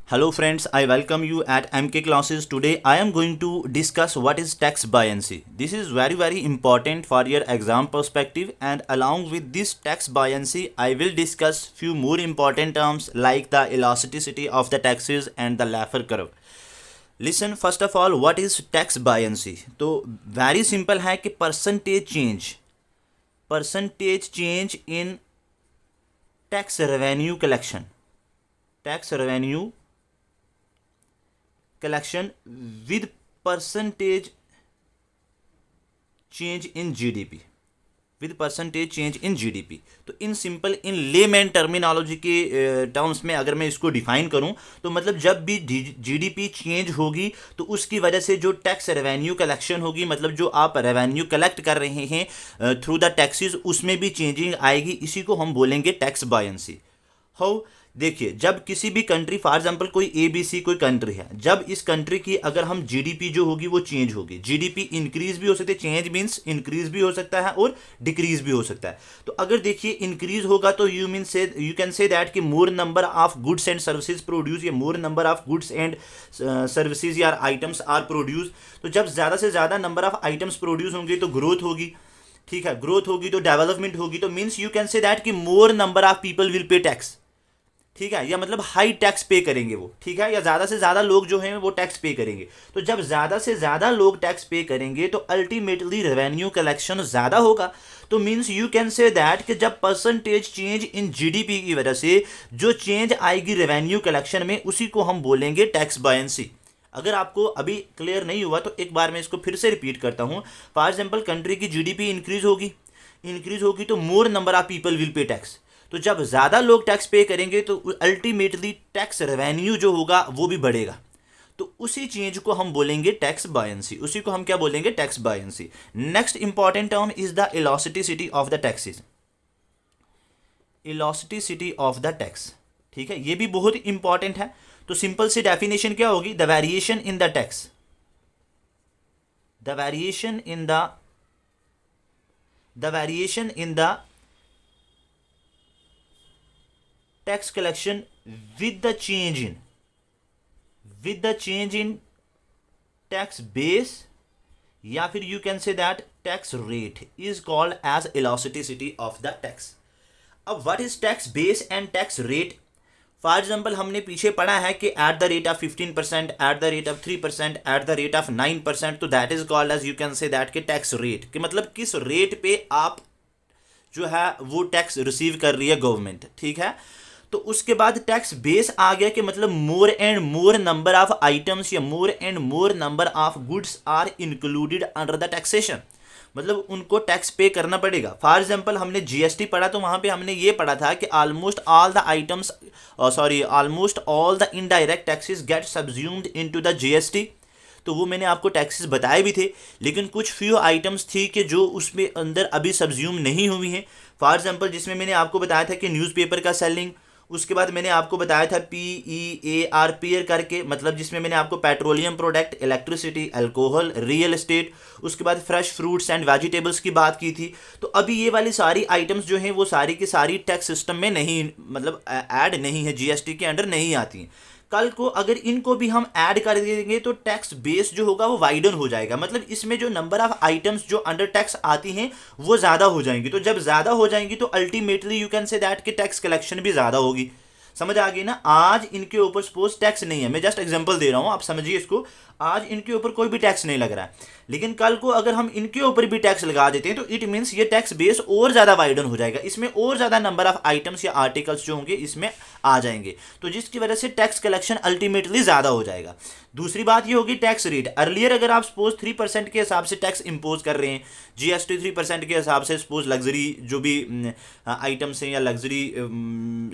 Hello friends, I welcome you at MK classes. Today I am going to discuss what is tax buoyancy. This is very important for your exam perspective, and along with this tax buoyancy I will discuss few more important terms like the elasticity of the taxes and the Laffer curve. Listen, first of all, what is tax buoyancy? तो very simple है कि percentage change in tax revenue collection with percentage change in GDP तो in simple in layman terminology के terms में अगर मैं इसको define करूं तो मतलब जब भी जीडीपी चेंज होगी तो उसकी वजह से जो टैक्स रेवेन्यू कलेक्शन होगी, मतलब जो आप रेवेन्यू कलेक्ट कर रहे हैं थ्रू द टैक्सेस, उसमें भी चेंजिंग आएगी। इसी को हम बोलेंगे टैक्स बायंसी। हाउ? देखिए, जब किसी भी कंट्री, फॉर एग्जांपल कोई ABC कोई कंट्री है, जब इस कंट्री की अगर हम जीडीपी जो होगी वो चेंज होगी, जीडीपी इंक्रीज भी हो सकती है, चेंज मींस इंक्रीज भी हो सकता है और डिक्रीज भी हो सकता है। तो अगर देखिए इंक्रीज होगा तो यू कैन से दैट कि more number of goods and services produce, या more number of goods and services या आइटम्स आर प्रोड्यूस। तो जब ज़्यादा से ज़्यादा नंबर ऑफ आइटम्स प्रोड्यूस होंगे तो ग्रोथ होगी, ठीक है, ग्रोथ होगी तो डेवलपमेंट होगी। तो means you can say that कि more number of people will pay tax, ठीक है, या मतलब हाई टैक्स पे करेंगे वो, ठीक है, या ज़्यादा से ज़्यादा लोग जो हैं वो टैक्स पे करेंगे। तो जब ज़्यादा से ज़्यादा लोग टैक्स पे करेंगे तो अल्टीमेटली रेवेन्यू कलेक्शन ज़्यादा होगा। तो means you can say that कि जब परसेंटेज चेंज इन जीडीपी की वजह से जो चेंज आएगी रेवेन्यू कलेक्शन में, उसी को हम बोलेंगे टैक्स बायंसी। अगर आपको अभी क्लियर नहीं हुआ तो एक बार मैं इसको फिर से रिपीट करता हूँ। फॉर एग्जाम्पल, कंट्री की जीडीपी इंक्रीज होगी तो more number of people will pay tax. तो जब ज़्यादा लोग टैक्स पे करेंगे तो अल्टीमेटली टैक्स रेवेन्यू जो होगा वो भी बढ़ेगा। तो उसी चीज को हम बोलेंगे टैक्स बायंसी, उसी को हम क्या बोलेंगे? Tax buoyancy. Next important term is the elasticity of the taxes. Elasticity of the tax, ठीक है, ये भी बहुत इंपॉर्टेंट है। तो सिंपल सी डेफिनेशन क्या होगी? The variation in the tax, the variation in the tax collection with the change in tax base, या फिर you can say that tax rate is called as elasticity of the tax. अब what is tax base and tax rate? For example, हमने पीछे पढ़ा है कि at the rate of 15%, at the rate of 3%, at the rate of 9%, तो that is called as, you can say that के tax rate, कि मतलब किस रेट पे आप जो है वो टैक्स रिसीव कर रही है गवर्नमेंट, ठीक है। तो उसके बाद टैक्स बेस आ गया कि मतलब more and more number of items या more and more number of goods are included under the taxation, मतलब उनको टैक्स पे करना पड़ेगा। फॉर एग्जाम्पल, हमने जीएसटी पढ़ा तो वहां पे हमने ये पढ़ा था कि almost all the indirect taxes get subsumed into the GST. तो वो मैंने आपको टैक्सेस बताए भी थे, लेकिन कुछ फ्यू आइटम्स थी कि जो उसमें अंदर अभी सब्ज्यूम नहीं हुई हैं। फॉर एग्जाम्पल, जिसमें मैंने आपको बताया था कि न्यूज़पेपर का सेलिंग, उसके बाद मैंने आपको बताया था PEAR करके, मतलब जिसमें मैंने आपको petroleum product, electricity, alcohol, real estate, उसके बाद फ्रेश फ्रूट्स एंड वेजिटेबल्स की बात की थी। तो अभी ये वाली सारी आइटम्स जो हैं वो सारी की सारी टैक्स सिस्टम में नहीं, मतलब ऐड नहीं है, जीएसटी के अंडर नहीं आती हैं। कल को अगर इनको भी हम ऐड कर देंगे तो टैक्स बेस जो होगा वो वाइडन हो जाएगा, मतलब इसमें जो नंबर ऑफ आइटम्स जो अंडर टैक्स आती हैं वो ज़्यादा हो जाएंगी। तो जब ज़्यादा हो जाएंगी तो ultimately you can say that कि टैक्स कलेक्शन भी ज़्यादा होगी। समझ आ गई ना? आज इनके ऊपर सपोज टैक्स नहीं है, मैं जस्ट एग्जांपल दे रहा हूँ, आप समझिए इसको। आज इनके ऊपर कोई भी टैक्स नहीं लग रहा है, लेकिन कल को अगर हम इनके ऊपर भी टैक्स लगा देते हैं तो इट मीन्स ये टैक्स बेस और ज़्यादा वाइडन हो जाएगा, इसमें और ज़्यादा नंबर ऑफ आइटम्स या आर्टिकल्स जो होंगे इसमें आ जाएंगे, तो जिसकी वजह से टैक्स कलेक्शन अल्टीमेटली ज़्यादा हो जाएगा। दूसरी बात ये होगी टैक्स रेट। अर्लियर अगर आप सपोज 3% के हिसाब से टैक्स इम्पोज कर रहे हैं, जीएसटी 3% के हिसाब से, सपोज लग्जरी जो भी आइटम्स हैं या luxury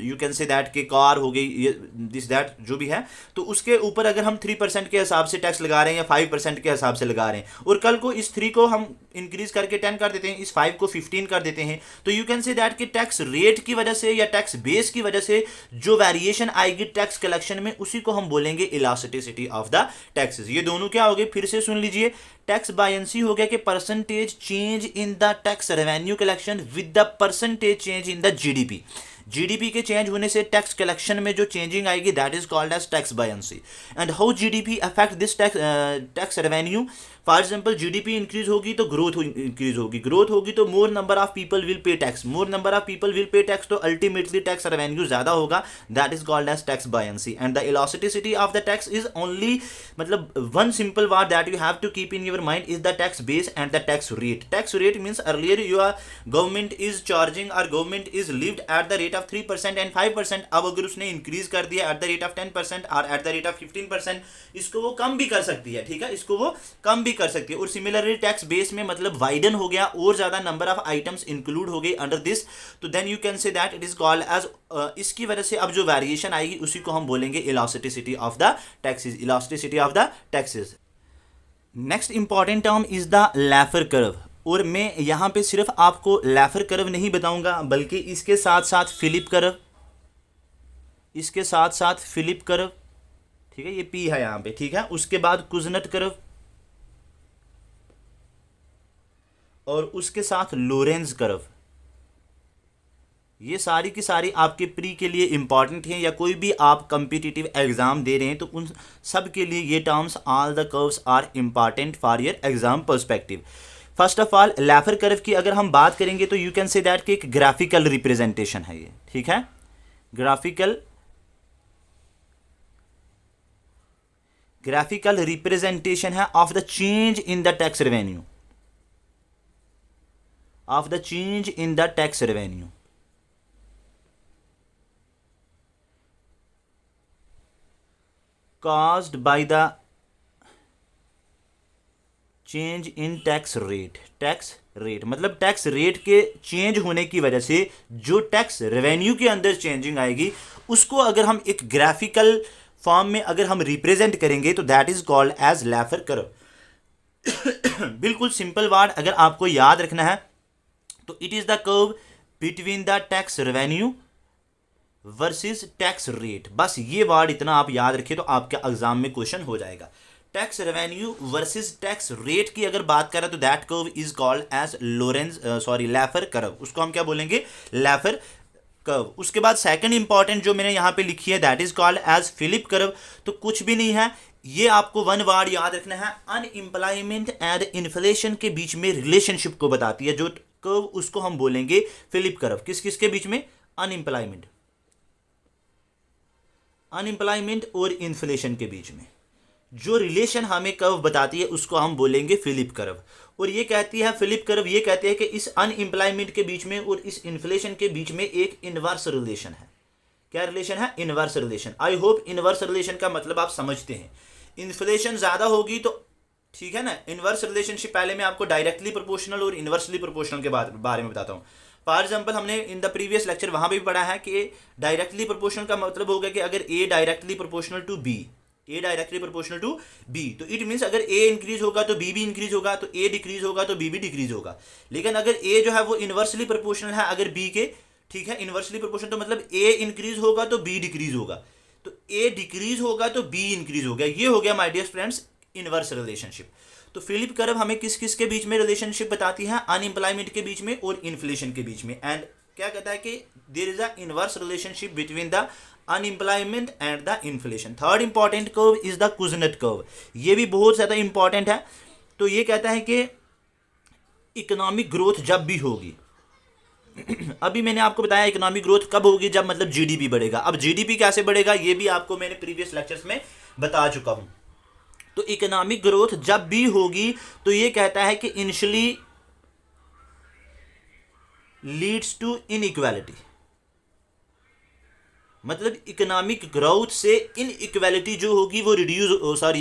you can say that के कार हो गई, दिस दैट जो भी है, तो उसके ऊपर अगर हम 3% के हिसाब से टैक्स लगा रहे हैं या 5% के हिसाब से लगा रहे हैं, और कल को इस 3 को हम इंक्रीज करके 10 कर देते हैं, इस 5 को 15 कर देते हैं, तो यू कैन से दैट कि टैक्स रेट की वजह से या टैक्स बेस की वजह से जो वेरिएशन आएगी टैक्स कलेक्शन में, उसी को हम बोलेंगे इलास्टिसिटी ऑफ द टैक्सेस। ये दोनों क्या हो गए? फिर से सुन लीजिए। टैक्स बायंसी हो गया कि percentage change in the tax revenue collection with the percentage change in the GDP. GDP के चेंज होने से टैक्स कलेक्शन में जो चेंजिंग आएगी that is called as tax buoyancy. And how GDP affect this tax revenue. For example GDP increase होगी तो growth increase होगी, growth होगी तो more number of people will pay tax, more number of people will pay tax, तो ultimately tax revenue ज्यादा होगा, that is called as tax buoyancy. And the elasticity of the tax is only, मतलब one simple word that you have to keep in your mind is the tax base and the tax rate. Tax rate means earlier your government is charging और government is levied at the rate of 3% and 5%, अब अगर उसने increase कर दिया eight the rate of 10% और eight the rate of 15%, इसको वो कम भी कर सकती है, ठीक है, इसको वो कम भी कर सकती है। और सिमिलरली टैक्स बेस में मतलब वाइडन हो गया और ज्यादा नंबर ऑफ आइटम्स इंक्लूड हो गए अंडर दिस, तो then you can say that it is called as, इसकी वजह से अब जो वेरिएशन आएगी उसी को हम बोलेंगे elasticity of the taxes, elasticity of the taxes. Next important term is the Laffer curve, और मैं यहाँ पे सिर्फ आपको लैफर कर्व नहीं बताऊंगा बल्कि इसके साथ साथ फिलिप कर्व, इसके साथ साथ फिलिप कर्व, ठीक है, ये पी है यहाँ पे, ठीक है, उसके बाद कुजनट कर्व और उसके साथ लोरेंज कर्व। ये सारी की सारी आपके प्री के लिए इंपॉर्टेंट हैं, या कोई भी आप कम्पिटिटिव एग्जाम दे रहे हैं तो उन सब के लिए ये terms, all the curves are important for your exam perspective. First of all Laffer curve की अगर हम बात करेंगे तो यू कैन से दैट कि एक ग्राफिकल रिप्रेजेंटेशन है ये, ठीक है, ग्राफिकल रिप्रेजेंटेशन है of the change in the tax revenue, of the change in the tax revenue. caused by the change in tax rate, tax rate मतलब tax rate के change होने की वजह से जो टैक्स रेवेन्यू के अंदर चेंजिंग आएगी उसको अगर हम एक ग्राफिकल फॉर्म में अगर हम रिप्रेजेंट करेंगे तो that is called as Laffer curve. बिल्कुल सिंपल वर्ड अगर आपको याद रखना है तो it is the curve between the tax revenue versus tax rate, बस ये वर्ड इतना आप याद रखिए तो आपके एग्जाम में क्वेश्चन हो जाएगा। Tax revenue versus tax rate की अगर बात करें तो that curve is called as Laffer curve, उसको हम क्या बोलेंगे, लैफर कर्व। उसके बाद सेकंड इंपॉर्टेंट जो मैंने यहाँ पे लिखी है that is called as Phillip curve, तो कुछ भी नहीं है, ये आपको वन वर्ड याद रखना है, अनएम्प्लॉयमेंट एंड इन्फ्लेशन के बीच में रिलेशनशिप को बताती है जो कर्व, उसको हम बोलेंगे फिलिप कर्व। किस किस के बीच में, अनएम्प्लॉयमेंट और इन्फ्लेशन के बीच में जो रिलेशन हमें कर्व बताती है उसको हम बोलेंगे फिलिप कर्व। और ये कहती है फिलिप कर्व, ये कहती है कि इस अनएम्प्लॉयमेंट के बीच में और इस इन्फ्लेशन के बीच में एक इनवर्स रिलेशन है। क्या रिलेशन है, inverse relation. I hope inverse relation का मतलब आप समझते हैं। इन्फ्लेशन ज़्यादा होगी तो ठीक है ना, इनवर्स रिलेशनशिप पहले मैं आपको डायरेक्टली प्रोपोर्शनल और इनवर्सली प्रोपोर्शनल के बारे में बताता हूँ। फॉर एग्जाम्पल हमने इन द प्रीवियस लेक्चर वहाँ भी पढ़ा है कि डायरेक्टली प्रोपोर्शनल का मतलब होगा कि अगर A directly proportional to B, A directly proportional to B, तो इट मीन्स अगर ए इंक्रीज होगा तो बी भी इंक्रीज होगा, तो ए डिक्रीज होगा तो बी भी डिक्रीज होगा। लेकिन अगर ए जो है वो इनवर्सली प्रोपोर्शनल है अगर बी के, ठीक है, इनवर्सली प्रोपोर्शनल तो मतलब ए इंक्रीज होगा तो बी डिक्रीज होगा, तो ए डिक्रीज होगा तो बी इंक्रीज हो गया। ये हो गया my dear friends inverse relationship. तो फिलिप कर्व हमें किस किस के बीच में रिलेशनशिप बताती है, अनएम्प्लॉयमेंट के बीच में और इन्फ्लेशन के बीच में। एंड क्या कहता है कि there is a inverse relationship between the unemployment and the inflation. Third important curve is the Kuznets curve, ये भी बहुत ज़्यादा इंपॉर्टेंट है। तो ये कहता है कि इकोनॉमिक ग्रोथ जब भी होगी अभी मैंने आपको बताया इकोनॉमिक ग्रोथ कब होगी, जब मतलब जीडीपी बढ़ेगा। अब जीडीपी कैसे बढ़ेगा ये भी आपको मैंने प्रीवियस लेक्चर्स में बता चुका हूं। तो इकोनॉमिक ग्रोथ जब भी होगी तो ये कहता है कि इनिशियली लीड्स टू इनइक्वालिटी, मतलब इकोनॉमिक ग्रोथ से इनइक्वालिटी जो होगी वो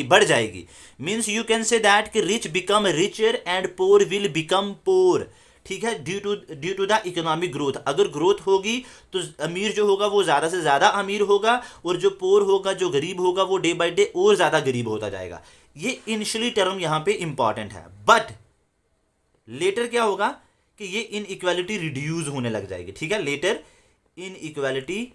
बढ़ जाएगी। Means you can say that कि rich become richer and poor will become poor, ठीक है, due to the economic growth. अगर ग्रोथ होगी तो अमीर जो होगा वो ज़्यादा से ज़्यादा अमीर होगा और जो पोर होगा, जो गरीब होगा, वो डे बाय डे और ज़्यादा गरीब होता जाएगा। ये इनिशियली टर्म यहाँ पे इंपॉर्टेंट है, बट लेटर क्या होगा कि ये इनइक्वालिटी रिड्यूस होने लग जाएगी, ठीक है, लेटर इनइक्वालिटी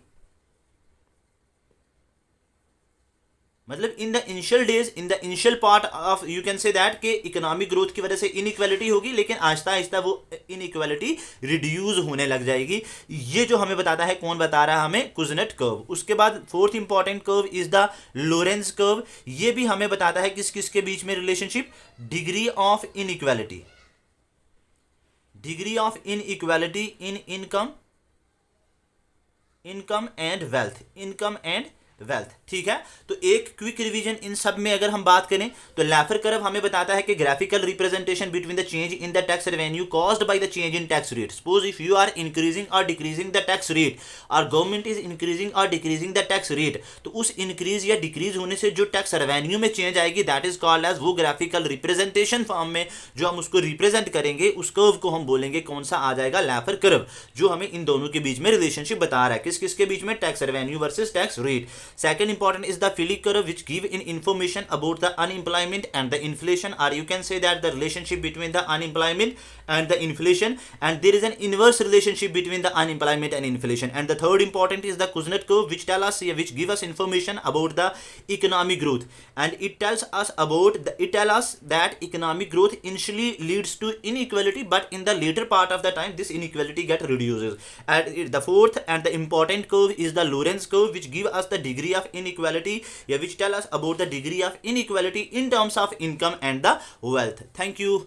मतलब in the initial days, in the initial part of you can say that कि इकोनॉमिक ग्रोथ की वजह से इनइक्वालिटी होगी, लेकिन आहिस्ता आहिस्ता वो इनइक्वालिटी रिड्यूस होने लग जाएगी। ये जो हमें बताता है, कौन बता रहा है हमें? Kuznets curve. उसके बाद fourth important curve is the Lorentz curve. ये भी हमें बताता है किस किस के बीच में relationship? Degree of inequality, degree of inequality in income, income and wealth, income and wealth. ठीक है, तो एक क्विक रिवीजन इन सब में अगर हम बात करें तो लैफर कर्व हमें बताता है कि graphical representation between the change in the tax revenue caused by the change in tax rate. Suppose if you are increasing और डिक्रीजिंग द टैक्स रेट और गवर्नमेंट इज इंक्रीजिंग और डिक्रीजिंग द टैक्स रेट, तो उस increase या decrease होने से जो tax revenue में चेंज आएगी दैट इज कॉल्ड एज, वो ग्राफिकल रिप्रेजेंटेशन फॉर्म में जो हम उसको रिप्रेजेंट करेंगे उस कर्व को हम बोलेंगे कौन सा आ जाएगा? लैफर कर्व, जो हमें इन दोनों के बीच में रिलेशनशिप बता रहा है। किस किस के बीच में? Tax revenue versus tax rate. Second important is the Philip curve which give in information about the unemployment and the inflation, or you can say that the relationship between the unemployment and the inflation, and there is an inverse relationship between the unemployment and inflation. And the third important is the Kuznets curve which tell us, which give us information about the economic growth, and it tells us about it tell us that economic growth initially leads to inequality, but in the later part of the time this inequality get reduces. And the fourth and the important curve is the Lorenz curve which give us the degree of inequality, which tell us about the degree of inequality in terms of income and the wealth. Thank you.